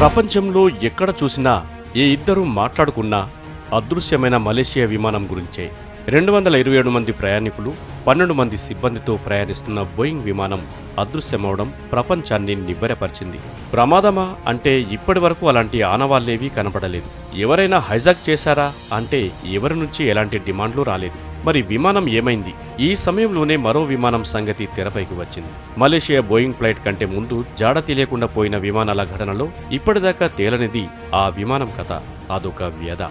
ప్రపంచంలో ఎక్కడ చూసినా ఏ ఇద్దరు మాట్లాడుకున్నా అదృశ్యమైన మలేషియా విమానం గురించే. 227 మంది ప్రయాణికులు, 12 మంది సిబ్బందితో ప్రయాణిస్తున్న బోయింగ్ విమానం అదృశ్యమవడం ప్రపంచాన్ని నివ్వెరపరిచింది. ప్రమాదమా అంటే ఇప్పటి వరకు అలాంటి ఆనవాళ్లేవీ కనపడలేదు. ఎవరైనా హైజాక్ చేశారా అంటే ఎవరి నుంచి ఎలాంటి డిమాండ్లు రాలేదు. మరి విమానం ఏమైంది? ఈ సమయంలోనే మరో విమానం సంగతి తెరపైకి వచ్చింది. మలేషియా బోయింగ్ ఫ్లైట్ కంటే ముందు జాడ తెలియకుండా పోయిన విమానాల ఘటనలో ఇప్పటిదాకా తేలనిది ఆ విమానం కథ. అదొక వ్యధ.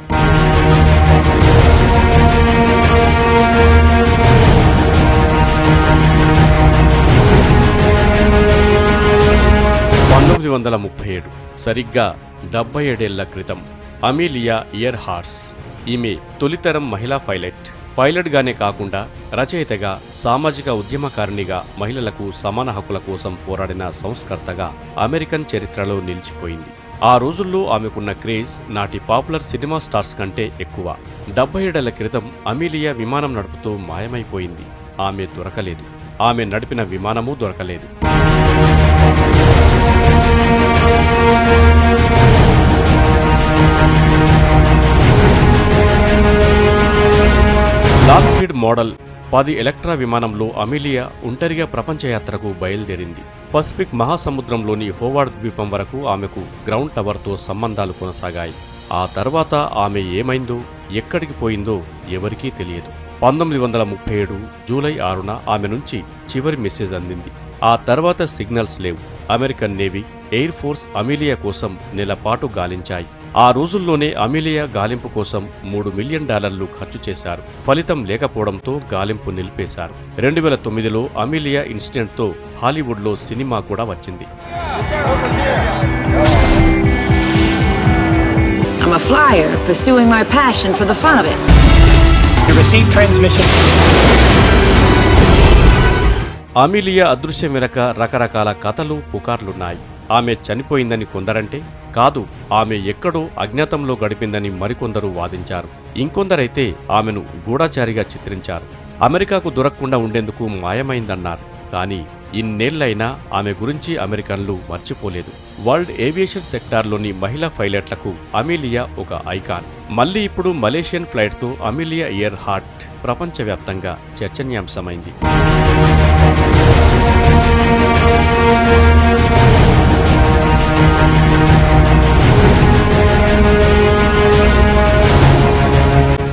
1937 సరిగ్గా 77 ఏళ్ల క్రితం అమీలియా ఇయర్ హార్స్. ఈమె తొలితరం మహిళా పైలట్గానే కాకుండా రచయితగా, సామాజిక ఉద్యమకారిణిగా, మహిళలకు సమాన హక్కుల కోసం పోరాడిన సంస్కర్తగా అమెరికన్ చరిత్రలో నిలిచిపోయింది. ఆ రోజుల్లో ఆమెకున్న క్రేజ్ నాటి పాపులర్ సినిమా స్టార్స్ కంటే ఎక్కువ. 77 ఏళ్ల క్రితం అమీలియా విమానం నడుపుతూ మాయమైపోయింది. ఆమె దొరకలేదు. ఆమె నడిపిన విమానమూ దొరకలేదు. లాక్హీడ్ మోడల్ 10 ఎలక్ట్రా విమానంలో అమీలియా ఒంటరిగా ప్రపంచయాత్రకు బయలుదేరింది. పసిఫిక్ మహాసముద్రంలోని హోవార్డ్ ద్వీపం వరకు ఆమెకు గ్రౌండ్ టవర్తో సంబంధాలు కొనసాగాయి. ఆ తర్వాత ఆమె ఏమైందో, ఎక్కడికి పోయిందో ఎవరికీ తెలియదు. 1937 జూలై 6న ఆమె నుంచి చివరి మెసేజ్ అందింది. ఆ తర్వాత సిగ్నల్స్ లేవు. American navy, air force Amelia కోసం నెలపాటు గాలించాయి. ఆ రోజుల్లోనే అమీలియా గాలింపు కోసం $3 మిలియన్ ఖర్చు చేశారు. ఫలితం లేకపోవడంతో గాలింపు నిలిపేశారు. 2009లో అమీలియా ఇన్సిడెంట్తో హాలీవుడ్లో సినిమా కూడా వచ్చింది. I'm a flyer pursuing my passion for the fun of it. You receive transmission. Amelia అదృశ్యం వెనక రకరకాల కథలు, పుకార్లున్నాయి. ఆమె చనిపోయిందని కొందరంటే, కాదు ఆమె ఎక్కడో అజ్ఞాతంలో గడిపిందని మరికొందరు వాదించారు. ఇంకొందరైతే ఆమెను గూఢచారిగా చిత్రించారు. అమెరికాకు దొరకకుండా ఉండేందుకు మాయమైందన్నారు. కానీ ఇన్నేళ్లైనా ఆమె గురించి అమెరికన్లు మర్చిపోలేదు. వరల్డ్ ఏవియేషన్ సెక్టార్లోని మహిళా పైలట్లకు అమీలియా ఒక ఐకాన్. మళ్లీ ఇప్పుడు మలేషియన్ ఫ్లైట్తో అమీలియా ఇయర్ హార్ట్ ప్రపంచవ్యాప్తంగా చర్చనీయాంశమైంది.